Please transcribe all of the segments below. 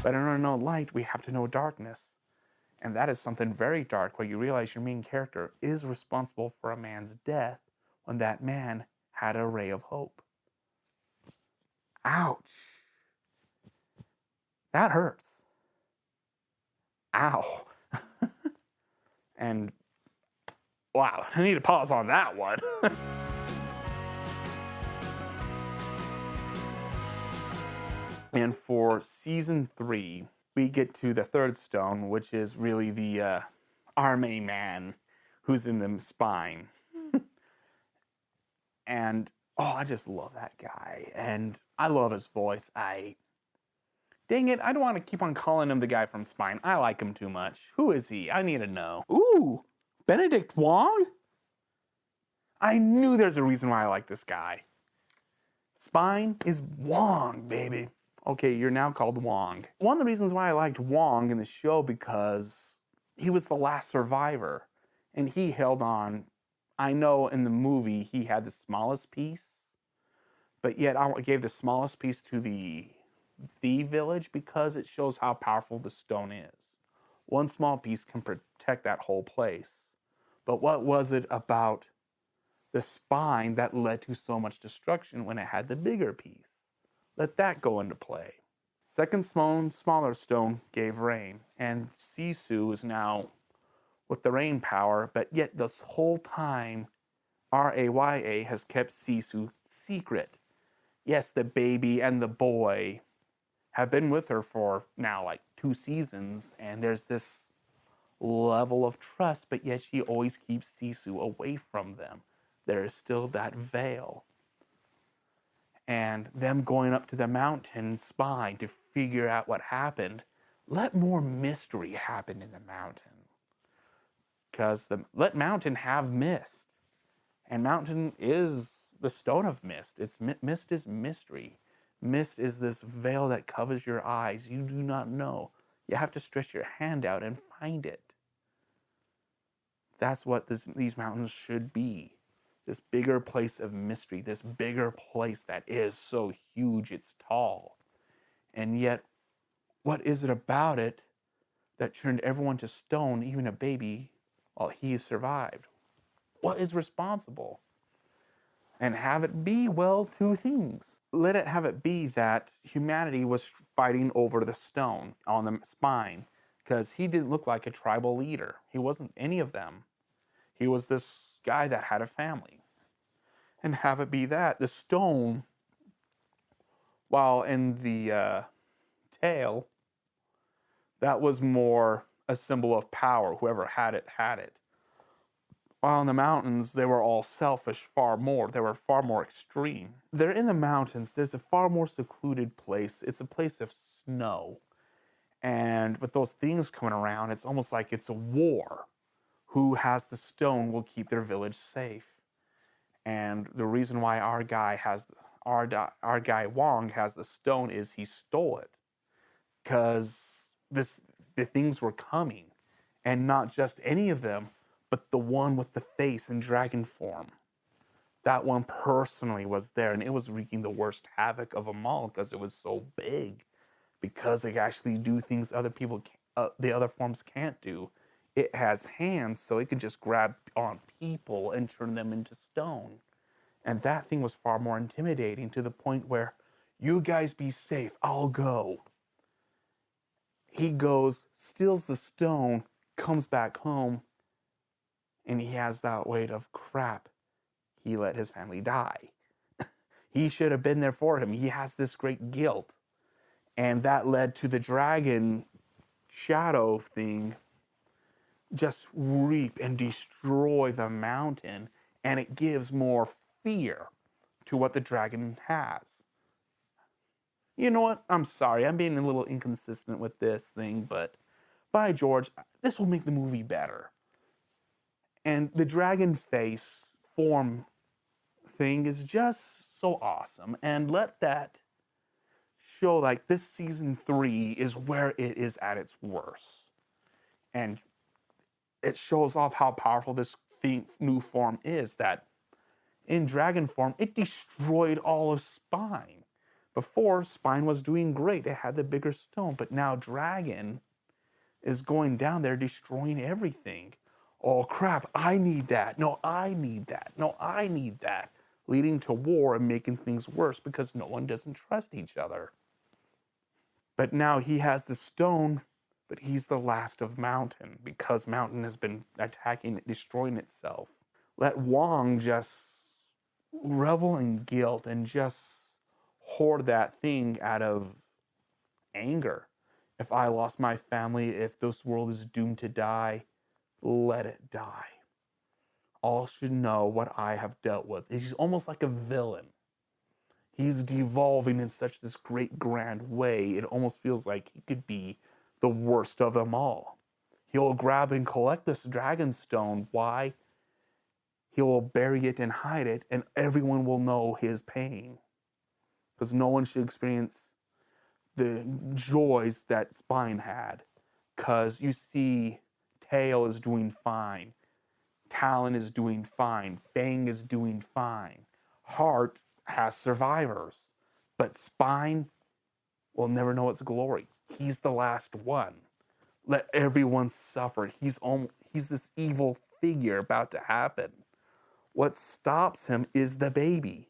But in order to know light, we have to know darkness. And that is something very dark, where you realize your main character is responsible for a man's death when that man had a ray of hope. Ouch. That hurts. Ow. And wow, I need to pause on that one. And for season 3, we get to the third stone, which is really the our main man who's in the spine. And I just love that guy. And I love his voice. Dang it, I don't want to keep on calling him the guy from Spine. I like him too much. Who is he? I need to know. Ooh, Benedict Wong? I knew there's a reason why I like this guy. Spine is Wong, baby. Okay, you're now called Wong. One of the reasons why I liked Wong in the show, because he was the last survivor. And he held on. I know in the movie he had the smallest piece, but yet I gave the smallest piece to the village because it shows how powerful the stone is. One small piece can protect that whole place. But what was it about the spine that led to so much destruction when it had the bigger piece? Let that go into play. Second smaller stone gave rain, and Sisu is now with the rain power, but yet this whole time, Raya has kept Sisu secret. Yes, the baby and the boy have been with her for now like 2 seasons, and there's this level of trust, but yet she always keeps Sisu away from them. There is still that veil. And them going up to the mountain spine to figure out what happened, let more mystery happen in the mountain. Because let mountain have mist. And mountain is the stone of mist. Mist is mystery. Mist is this veil that covers your eyes. You do not know. You have to stretch your hand out and find it. That's what these mountains should be. This bigger place of mystery. This bigger place that is so huge it's tall. And yet, what is it about it that turned everyone to stone, even a baby, while he survived? What is responsible? And have it be, well, 2 things. Let it have it be that humanity was fighting over the stone on the spine, because he didn't look like a tribal leader. He wasn't any of them. He was this guy that had a family. And have it be that the stone, while in the tail, that was more a symbol of power. Whoever had it, had it. While in the mountains, they were all selfish far more. They were far more extreme. They're in the mountains. There's a far more secluded place. It's a place of snow. And with those things coming around, it's almost like it's a war. Who has the stone will keep their village safe. And the reason why our guy Wong has the stone is he stole it. Because the things were coming. And not just any of them, but the one with the face in dragon form. That one personally was there, and it was wreaking the worst havoc of them all because it was so big. Because it could actually do things the other forms can't do. It has hands, so it could just grab on people and turn them into stone. And that thing was far more intimidating, to the point where, you guys be safe, I'll go. He goes, steals the stone, comes back home, and he has that weight of crap. He let his family die. He should have been there for him. He has this great guilt. And that led to the dragon shadow thing just reap and destroy the mountain. And it gives more fear to what the dragon has. You know what? I'm sorry. I'm being a little inconsistent with this thing. But by George, this will make the movie better. And the dragon face form thing is just so awesome. And let that show, like, this season 3 is where it is at its worst. And it shows off how powerful this new form is, that in dragon form, it destroyed all of Spine. Before, Spine was doing great. It had the bigger stone, but now Dragon is going down there destroying everything. Oh crap, I need that. No, I need that. No, I need that. Leading to war and making things worse because no one doesn't trust each other. But now he has the stone, but he's the last of Mountain because Mountain has been attacking it, destroying itself. Let Wong just revel in guilt and just hoard that thing out of anger. If I lost my family, if this world is doomed to die, let it die. All should know what I have dealt with. He's almost like a villain. He's devolving in such this great grand way, it almost feels like he could be the worst of them all. He'll grab and collect this dragon stone. Why? He'll bury it and hide it, and everyone will know his pain. Because no one should experience the joys that Spine had. Because you see, Tail is doing fine. Talon is doing fine. Fang is doing fine. Heart has survivors. But Spine will never know its glory. He's the last one. Let everyone suffer. He's this evil figure about to happen. What stops him is the baby.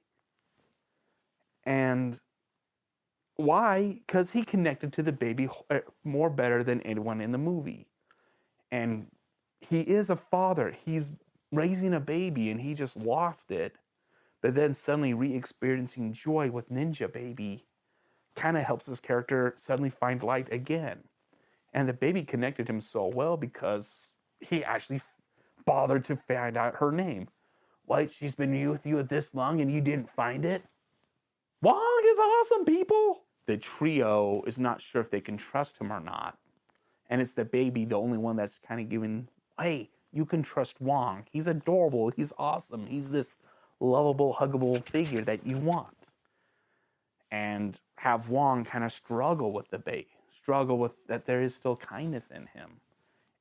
And why? Because he connected to the baby more better than anyone in the movie. And he is a father. He's raising a baby and he just lost it. But then suddenly re-experiencing joy with Ninja Baby kind of helps his character suddenly find light again. And the baby connected him so well because he actually bothered to find out her name. What? She's been with you this long and you didn't find it? Wong is awesome, people! The trio is not sure if they can trust him or not. And it's the baby, the only one that's kind of giving, hey, you can trust Wong. He's adorable. He's awesome. He's this lovable, huggable figure that you want. And have Wong kind of struggle with the baby, struggle with that there is still kindness in him.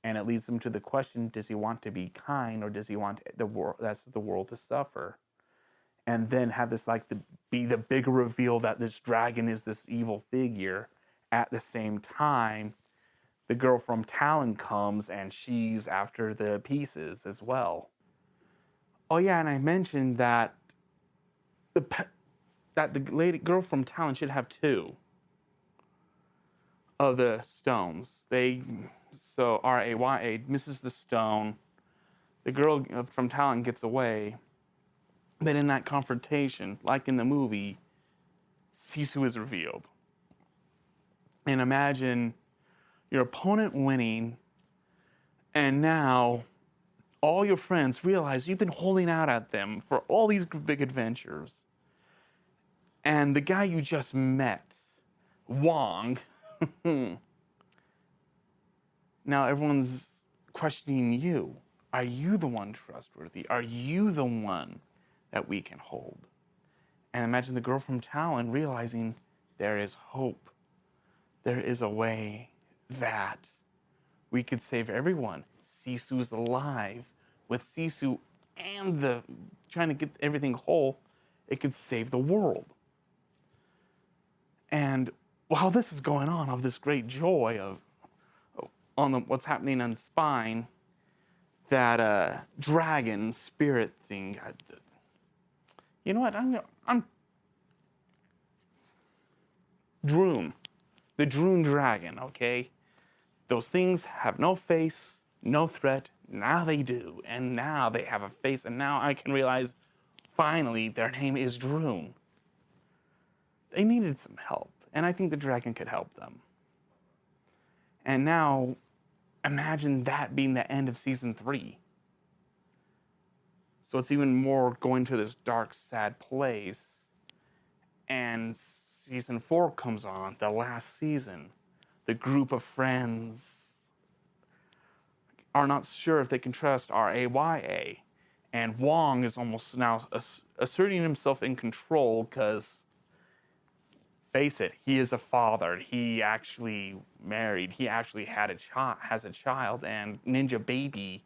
And it leads him to the question, does he want to be kind or does he want the world to suffer? And then have this be the big reveal that this dragon is this evil figure. At the same time, the girl from Talon comes and she's after the pieces as well. Oh yeah, and I mentioned that the lady girl from Talon should have 2 of the stones. So Raya misses the stone. The girl from Talon gets away. But in that confrontation, like in the movie, Sisu is revealed. And imagine your opponent winning, and now all your friends realize you've been holding out at them for all these big adventures. And the guy you just met, Wong, now everyone's questioning you. Are you the one trustworthy? Are you the one that we can hold? And imagine the girl from Talon realizing there is hope. There is a way that we could save everyone. Sisu's alive. With Sisu and trying to get everything whole, it could save the world. And while this is going on, of this great joy what's happening on Spine, that dragon spirit thing. You know what? I'm Droon, the Droon dragon. Okay, those things have no face, no threat. Now they do, and now they have a face, and now I can realize, finally, their name is Droon. They needed some help, and I think the dragon could help them. And now, imagine that being the end of season 3. So it's even more going to this dark, sad place. And season 4 comes on, the last season. The group of friends are not sure if they can trust Raya. And Wong is almost now asserting himself in control because, face it, he is a father. He actually married. He actually has a child, and Ninja Baby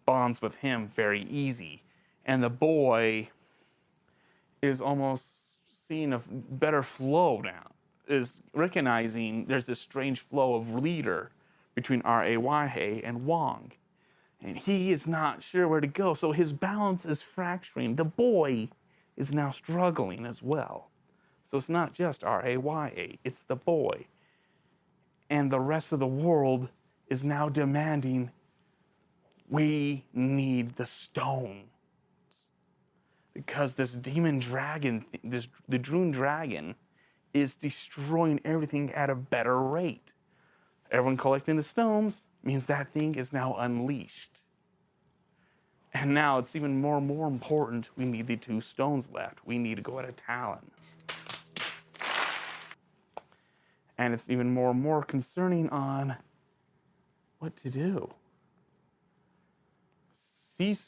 bonds with him very easy. And the boy is almost seeing a better flow now, is recognizing there's this strange flow of leader between Raya and Wong. And he is not sure where to go, so his balance is fracturing. The boy is now struggling as well. So it's not just Raya, it's the boy. And the rest of the world is now demanding, we need the stone. Because this demon dragon, the Droon dragon, is destroying everything at a better rate. Everyone collecting the stones means that thing is now unleashed. And now it's even more important, we need the 2 stones left. We need to go at a Talon. And it's even more concerning on what to do.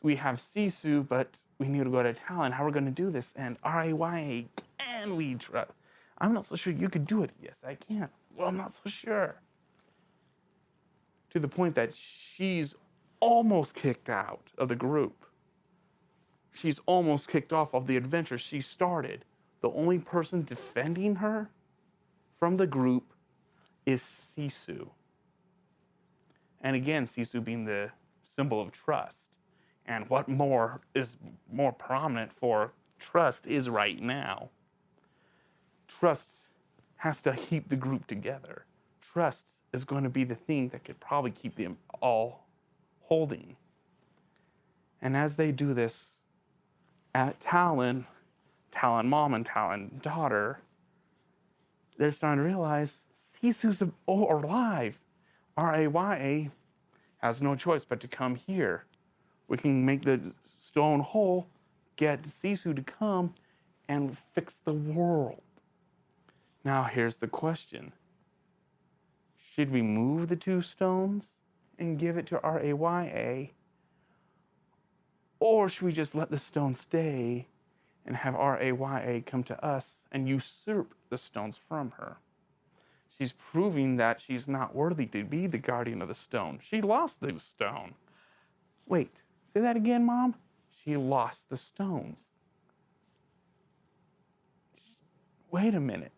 We have Sisu, but we need to go to Talon. How are we going to do this? And Raya, can we try? I'm not so sure you could do it. Yes, I can. Well, I'm not so sure. To the point that she's almost kicked out of the group. She's almost kicked off of the adventure she started. The only person defending her from the group is Sisu. And again, Sisu being the symbol of trust. And what more is more prominent for trust is right now. Trust has to keep the group together. Trust is going to be the thing that could probably keep them all holding. And as they do this at Talon mom and Talon daughter, they're starting to realize Sisu's alive. Raya has no choice but to come here. We can make the stone hole, get Sisu to come, and fix the world. Now here's the question. Should we move the 2 stones and give it to Raya? Or should we just let the stone stay and have Raya come to us and usurp the stones from her? She's proving that she's not worthy to be the guardian of the stone. She lost the stone. Wait, say that again, Mom? She lost the stones. Wait a minute.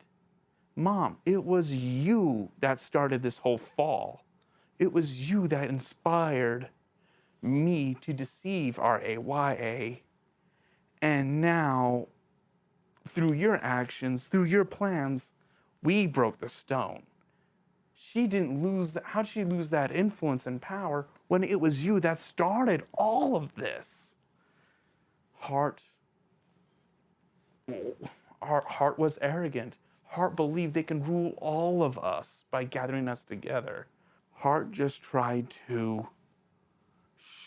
Mom, it was you that started this whole fall. It was you that inspired me to deceive Raya. And now, through your actions, through your plans, we broke the stone. She didn't lose that. How'd she lose that influence and power when it was you that started all of this? Heart was arrogant. Heart believed they can rule all of us by gathering us together. Heart just tried to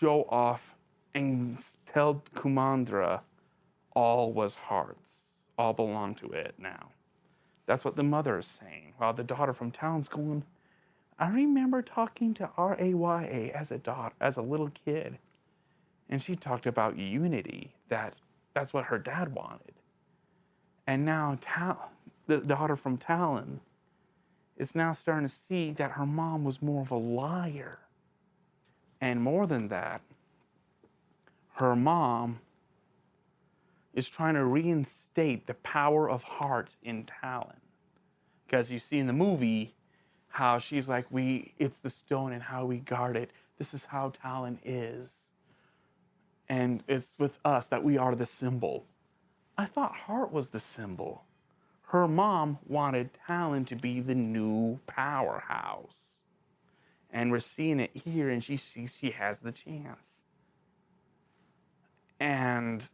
show off and tell Kumandra all was Heart's. All belonged to it now. That's what the mother is saying. While the daughter from town's going, I remember talking to Raya as a little kid. And she talked about unity, that's what her dad wanted. And now the daughter from Talon is now starting to see that her mom was more of a liar. And more than that, her mom is trying to reinstate the power of Heart in Talon. Because you see in the movie how she's like, it's the stone and how we guard it. This is how Talon is. And it's with us that we are the symbol. I thought Heart was the symbol. Her mom wanted Talon to be the new powerhouse. And we're seeing it here, and she sees she has the chance. And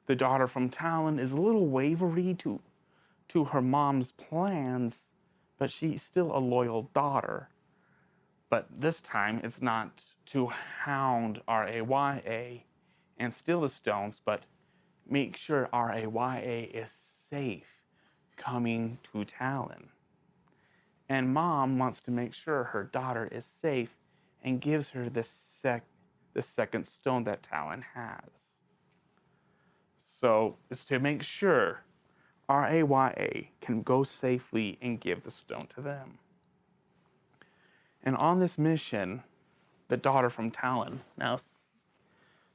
the daughter from Talon is a little wavery to her mom's plans, but she's still a loyal daughter. But this time, it's not to hound Raya and steal the stones, but make sure Raya is safe coming to Talon. And mom wants to make sure her daughter is safe and gives her the second stone that Talon has. So it's to make sure Raya can go safely and give the stone to them. And on this mission, the daughter from Talon, now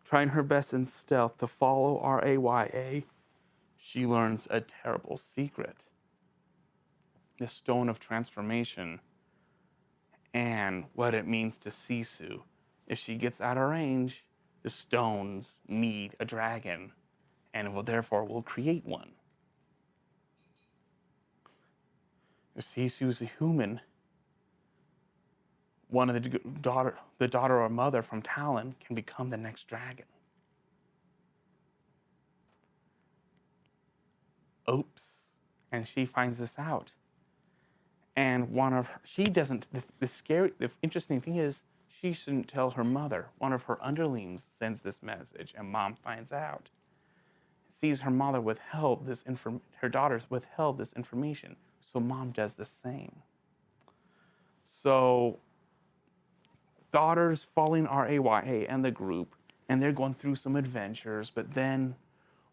trying her best in stealth to follow Raya, she learns a terrible secret, the Stone of Transformation, and what it means to Sisu. If she gets out of range, the stones need a dragon, and therefore will create one. If Sisu is a human, one of the daughter or mother from Talon can become the next dragon. Oops. And she finds this out. And the interesting thing is, she shouldn't tell her mother. One of her underlings sends this message, and mom finds out. Sees her mother her daughters withheld this information, so mom does the same. So, daughters following Raya and the group, and they're going through some adventures, but then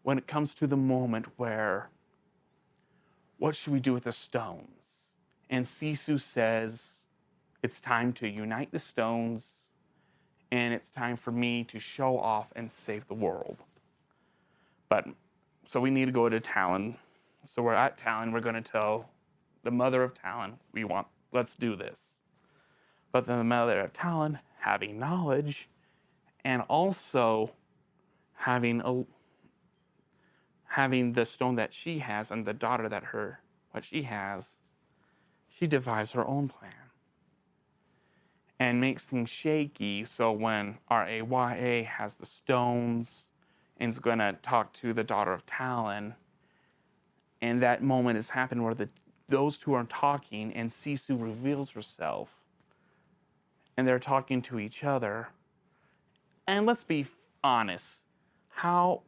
when it comes to the moment where, what should we do with the stones? And Sisu says, it's time to unite the stones, and it's time for me to show off and save the world. So we need to go to Talon. So we're at Talon, we're going to tell the mother of Talon, let's do this. But then the mother of Talon, having knowledge, and also having the stone that she has and the daughter what she has, she devised her own plan and makes things shaky. So when Raya has the stones and is going to talk to the daughter of Talon, and that moment has happened where those two are talking and Sisu reveals herself and they're talking to each other. And let's be honest, how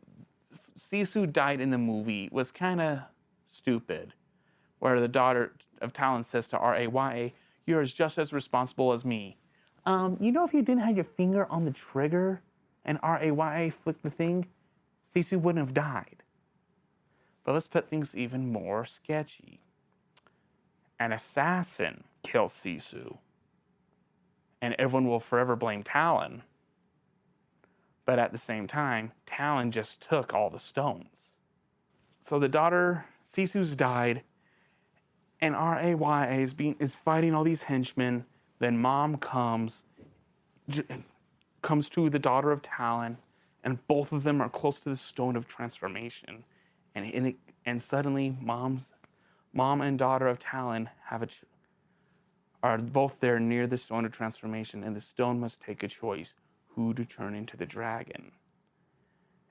Sisu died in the movie was kind of stupid, where the daughter of Talon says to Raya, you're just as responsible as me. If you didn't have your finger on the trigger and Raya flicked the thing, Sisu wouldn't have died. But let's put things even more sketchy. An assassin kills Sisu, and everyone will forever blame Talon. But at the same time, Talon just took all the stones. So the daughter, Sisu's died, and Raya is fighting all these henchmen. Then mom comes to the daughter of Talon, and both of them are close to the Stone of Transformation. And suddenly, mom and daughter of Talon are both there near the Stone of Transformation, and the stone must take a choice, who to turn into the dragon.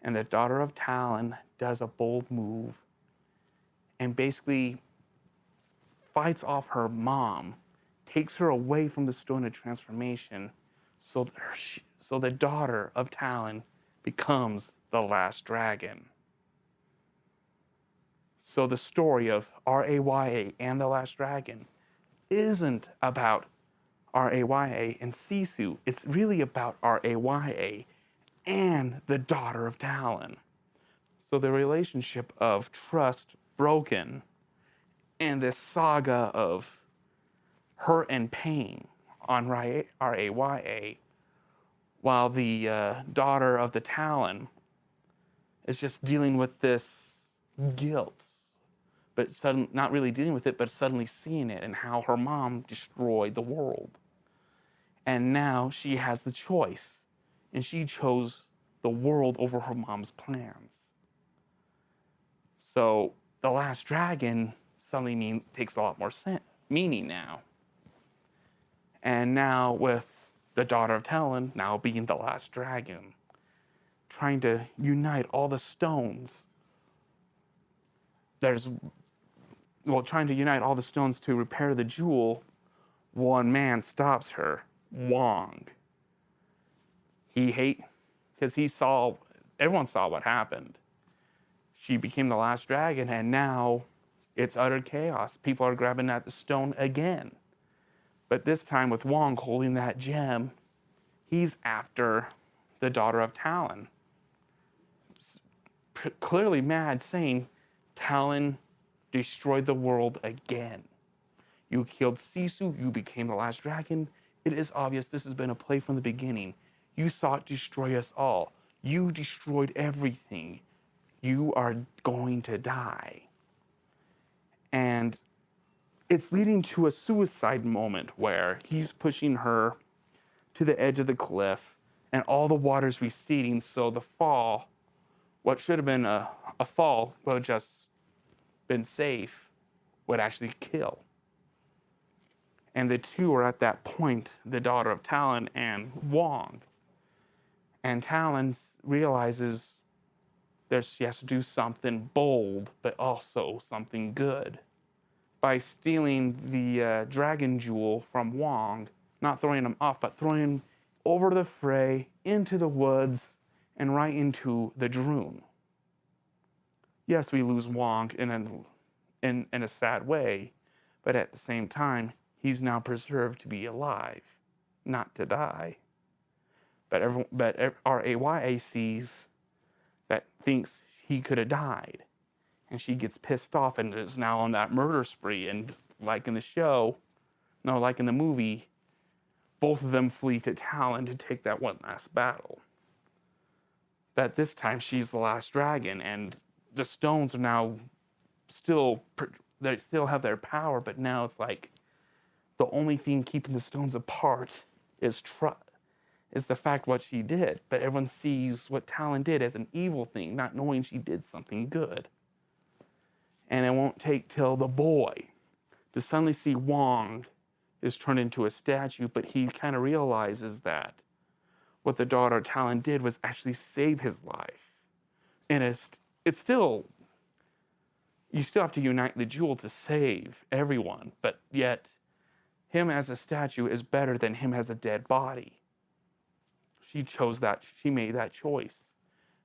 And the daughter of Talon does a bold move and basically fights off her mom, takes her away from the Stone of Transformation, so the daughter of Talon becomes the last dragon. So the story of Raya and the last dragon isn't about Raya and Sisu. It's really about Raya and the daughter of Talon. So the relationship of trust broken and this saga of hurt and pain on Raya, while the daughter of the Talon is just dealing with this guilt, but not really dealing with it, but suddenly seeing it and how her mom destroyed the world. And now she has the choice, and she chose the world over her mom's plans. So the last dragon suddenly takes a lot more meaning now. And now with the daughter of Talon now being the last dragon, trying to unite all the stones. Trying to unite all the stones to repair the jewel, one man stops her, Wong. Because everyone saw what happened. She became the last dragon, and now it's utter chaos. People are grabbing at the stone again. But this time with Wong holding that gem, he's after the daughter of Talon. Clearly mad, saying, Talon destroyed the world again. You killed Sisu, you became the last dragon. It is obvious this has been a play from the beginning. You sought to destroy us all. You destroyed everything. You are going to die. And it's leading to a suicide moment where he's pushing her to the edge of the cliff and all the water's receding, so the fall, what should have been a fall, would have just been safe, would actually kill. And the two are at that point, the daughter of Talon and Wong. And Talon realizes she has to do something bold, but also something good. By stealing the dragon jewel from Wong, not throwing him off, but throwing him over the fray, into the woods, and right into the Droon. Yes, we lose Wong in a sad way, but at the same time, he's now preserved to be alive, not to die. But our Raya sees that thinks he could have died. And she gets pissed off and is now on that murder spree. And like in the movie, both of them flee to Talon to take that one last battle. But this time she's the last dragon, and the stones are now they still have their power, but now it's like the only thing keeping the stones apart is the fact what she did. But everyone sees what Talon did as an evil thing, not knowing she did something good. And it won't take till the boy to suddenly see Wong is turned into a statue, but he kind of realizes that what the daughter of Talon did was actually save his life. And it's still, you still have to unite the jewel to save everyone, but yet him as a statue is better than him as a dead body. She made that choice.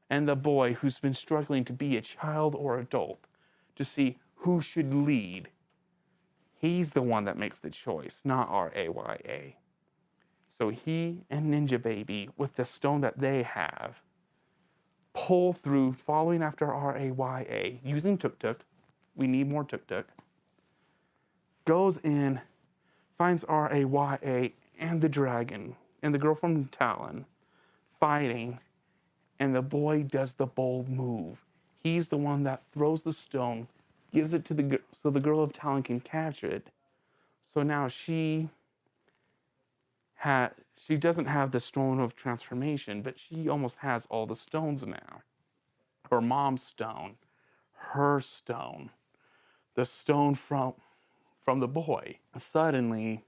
And the boy who's been struggling to be a child or adult, to see who should lead, he's the one that makes the choice, not our Raya. So he and Ninja Baby, with the stone that they have, pull through, following after our Raya, using Tuk Tuk. We need more Tuk Tuk. Goes in, finds our Raya and the dragon, and the girl from Talon, fighting, and the boy does the bold move. He's the one that throws the stone, gives it to so the girl of Talon can catch it. So now she doesn't have the stone of transformation, but she almost has all the stones now. Her mom's stone, her stone, the stone from the boy. Suddenly,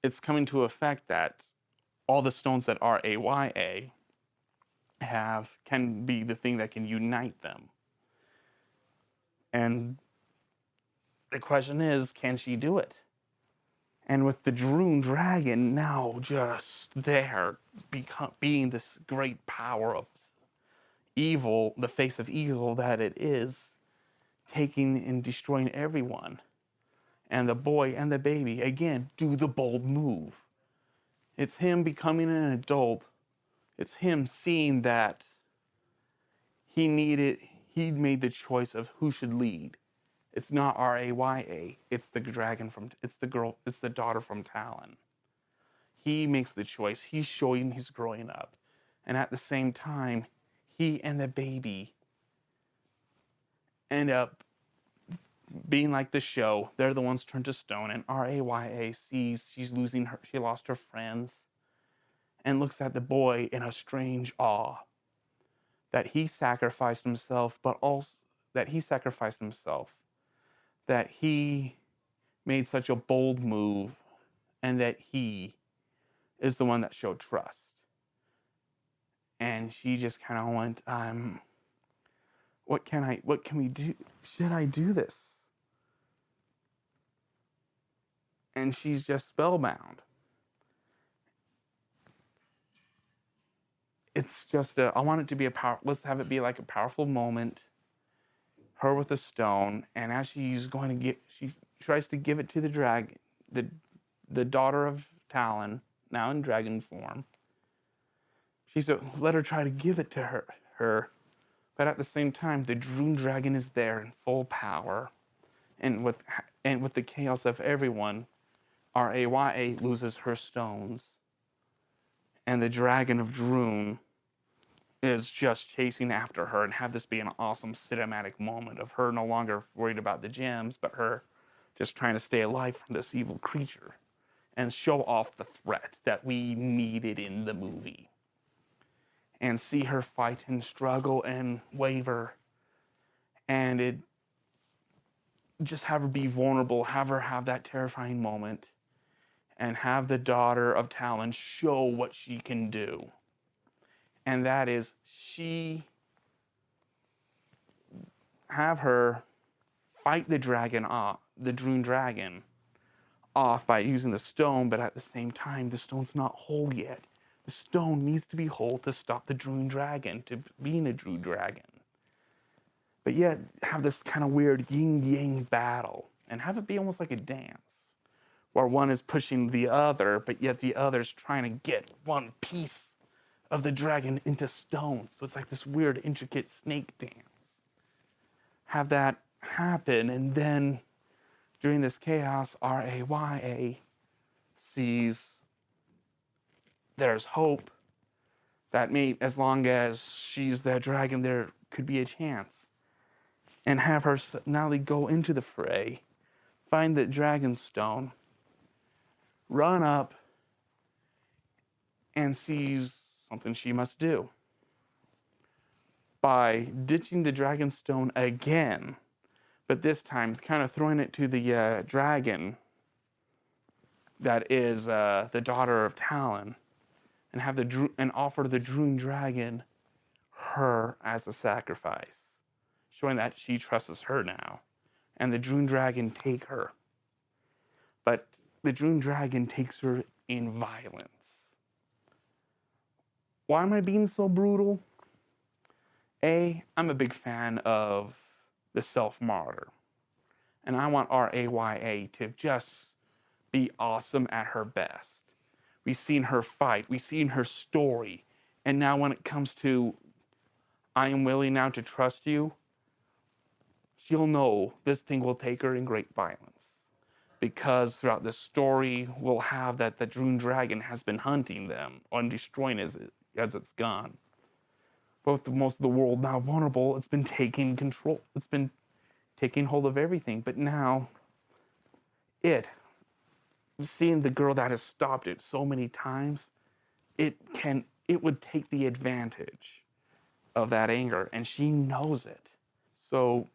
it's coming to effect that all the stones that our Raya have can be the thing that can unite them. And the question is, can she do it? And with the Droon dragon now just there, being this great power of evil, the face of evil that it is, taking and destroying everyone. And the boy and the baby, again, do the bold move. It's him becoming an adult. It's him seeing that he made the choice of who should lead. It's not Raya, it's the daughter from Talon. He makes the choice. He's showing he's growing up. And at the same time, he and the baby end up being like the show. They're the ones turned to stone, and Raya sees she lost her friends, and looks at the boy in a strange awe. That he sacrificed himself, that he made such a bold move, and that he is the one that showed trust. And she just kind of went, what can we do? Should I do this? And she's just spellbound. It's just I want it to be let's have it be like a powerful moment. Her with a stone, and as she tries to give it to the dragon, the daughter of Talon, now in dragon form. Let her try to give it to her, but at the same time, the Droon dragon is there in full power, and with the chaos of everyone, our Raya loses her stones, and the dragon of Droon is just chasing after her and have this be an awesome cinematic moment of her no longer worried about the gems, but her just trying to stay alive from this evil creature and show off the threat that we needed in the movie. And see her fight and struggle and waver, and it just have her be vulnerable, have her have that terrifying moment, and have the daughter of Talon show what she can do. And that is, have her fight the dragon off, the Droon dragon off by using the stone, but at the same time, the stone's not whole yet. The stone needs to be whole to stop the Droon dragon to being a Droon dragon. But yet, have this kind of weird yin-yang battle, and have it be almost like a dance, where one is pushing the other, but yet the other's trying to get one piece of the dragon into stone. So it's like this weird, intricate snake dance. Have that happen, and then during this chaos, Raya sees there's hope that as long as she's the dragon, there could be a chance. And have her not only go into the fray, find the dragon stone, run up, and sees something she must do. By ditching the dragon stone again, but this time kind of throwing it to the dragon that is the daughter of Talon, and offer the Droon dragon her as a sacrifice, showing that she trusts her now, and the Droon dragon take her. But the Droon dragon takes her in violence. Why am I being so brutal? I'm a big fan of the self-martyr, and I want Raya to just be awesome at her best. We've seen her fight, we've seen her story, and now when it comes to I am willing now to trust you, she'll know this thing will take her in great violence. Because throughout the story, we'll have that the Droon dragon has been hunting them and destroying as it's gone. Both most of the world now vulnerable, it's been taking control. It's been taking hold of everything. But now, seeing the girl that has stopped it so many times, it would take the advantage of that anger, and she knows it. So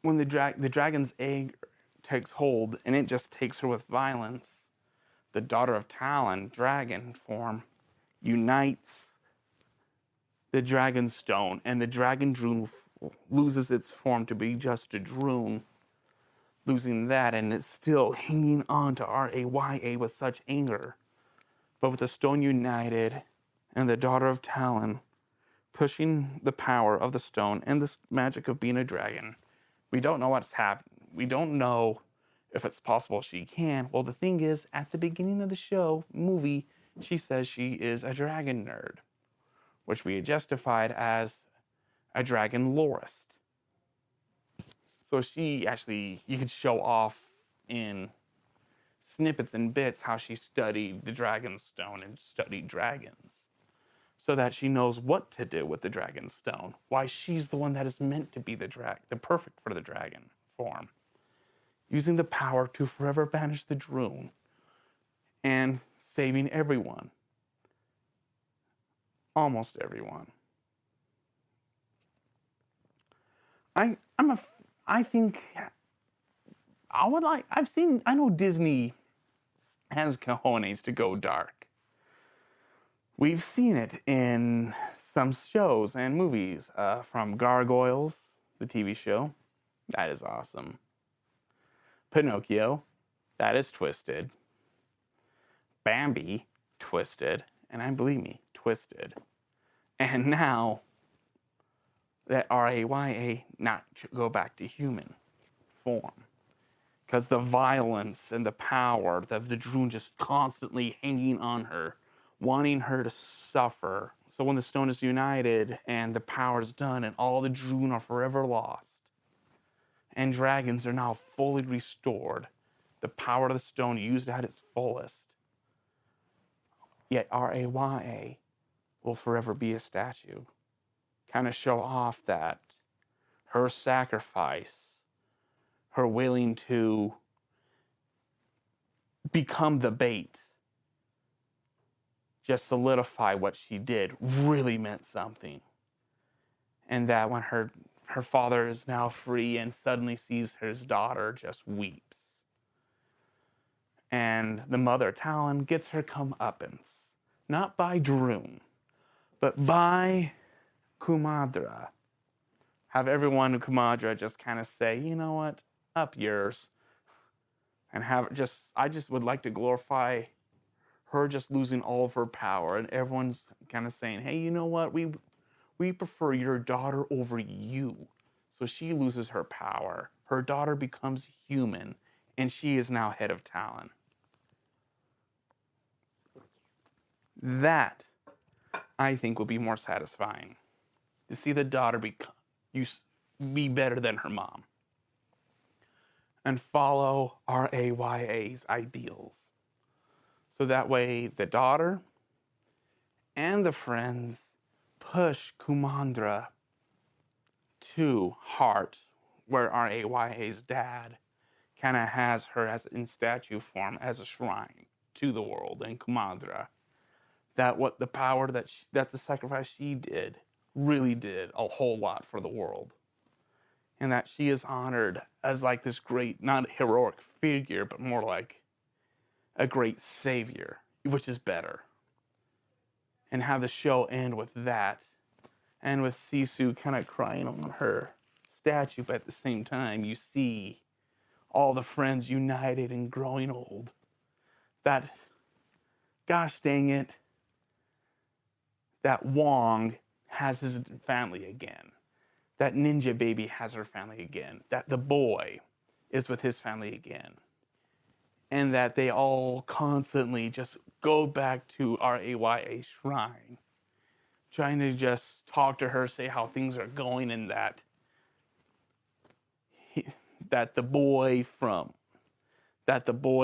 when the dragon's anger takes hold, and it just takes her with violence, the daughter of Talon, dragon form, unites the dragon stone, and the dragon Droon loses its form to be just a Droon, losing that, and it's still hanging on to Raya with such anger. But with the stone united, and the daughter of Talon pushing the power of the stone and the magic of being a dragon, we don't know what's happening. We don't know if it's possible she can. Well, the thing is, at the beginning of the movie, she says she is a dragon nerd, which we justified as a dragon lorist. So you could show off in snippets and bits how she studied the dragon stone and studied dragons, so that she knows what to do with the dragon stone, why she's the one that is meant to be the perfect for the dragon form, using the power to forever banish the Droon and saving everyone. Almost everyone. I know Disney has cojones to go dark. We've seen it in some shows and movies, from Gargoyles, the TV show. That is awesome. Pinocchio, that is twisted. Bambi, twisted. And believe me, twisted. And now that Raya not go back to human form. Because the violence and the power of the Droon just constantly hanging on her, wanting her to suffer. So when the stone is united and the power is done and all the Droon are forever lost, and dragons are now fully restored, the power of the stone used at its fullest, yet Raya will forever be a statue. kind of show off that her sacrifice, her willing to become the bait, just solidify what she did, really meant something. And that when her father is now free and suddenly sees his daughter, just weeps. And the mother, Talon, gets her comeuppance, not by Droom, but by Kumadra. Have everyone in Kumadra just kind of say, you know what, up yours. And I just would like to glorify her just losing all of her power. And everyone's kind of saying, hey, you know what, we prefer your daughter over you. So she loses her power. Her daughter becomes human, and she is now head of Talon. That, I think, will be more satisfying. To see the daughter be better than her mom. And follow Raya's ideals. So that way, the daughter and the friends push Kumandra to Heart, where Raya's dad kind of has her as in statue form as a shrine to the world in Kumandra. That what the power that the sacrifice she did really did a whole lot for the world. And that she is honored as like this great, not heroic figure, but more like a great savior, which is better. And have the show end with that, and with Sisu kind of crying on her statue, but at the same time, you see all the friends united and growing old. That, gosh dang it, that Wong has his family again. That ninja baby has her family again. That the boy is with his family again. And that they all constantly just go back to Raya's shrine, trying to just talk to her, say how things are going, and that the boy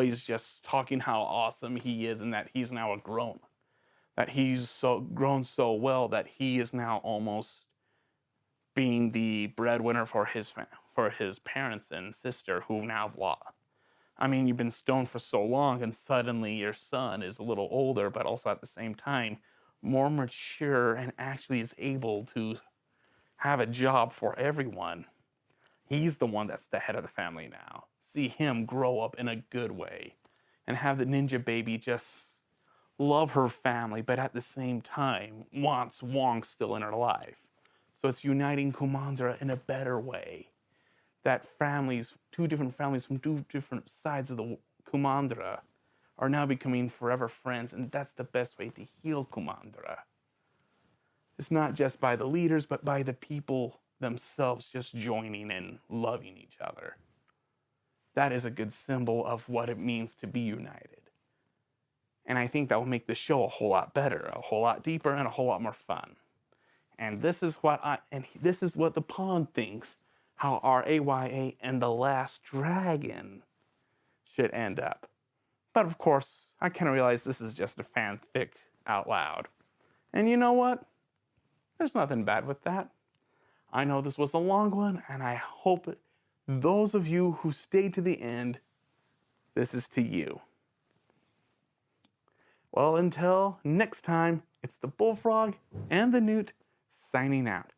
is just talking how awesome he is, and that he's now that he's grown so well that he is now almost being the breadwinner for his parents and sister who now have lost. I mean, you've been stoned for so long, and suddenly your son is a little older, but also at the same time more mature and actually is able to have a job for everyone. He's the one that's the head of the family now. See him grow up in a good way and have the ninja baby just love her family, but at the same time wants Wong still in her life. So it's uniting Kumandra in a better way. That two different families from two different sides of the Kumandra are now becoming forever friends, and that's the best way to heal Kumandra. It's not just by the leaders, but by the people themselves just joining and loving each other. That is a good symbol of what it means to be united. And I think that will make the show a whole lot better, a whole lot deeper, and a whole lot more fun. And this is what the Pond thinks how Raya and the Last Dragon should end up. But of course, I kind of realize this is just a fanfic out loud. And you know what? There's nothing bad with that. I know this was a long one, and I hope those of you who stayed to the end, this is to you. Well, until next time, it's the Bullfrog and the Newt signing out.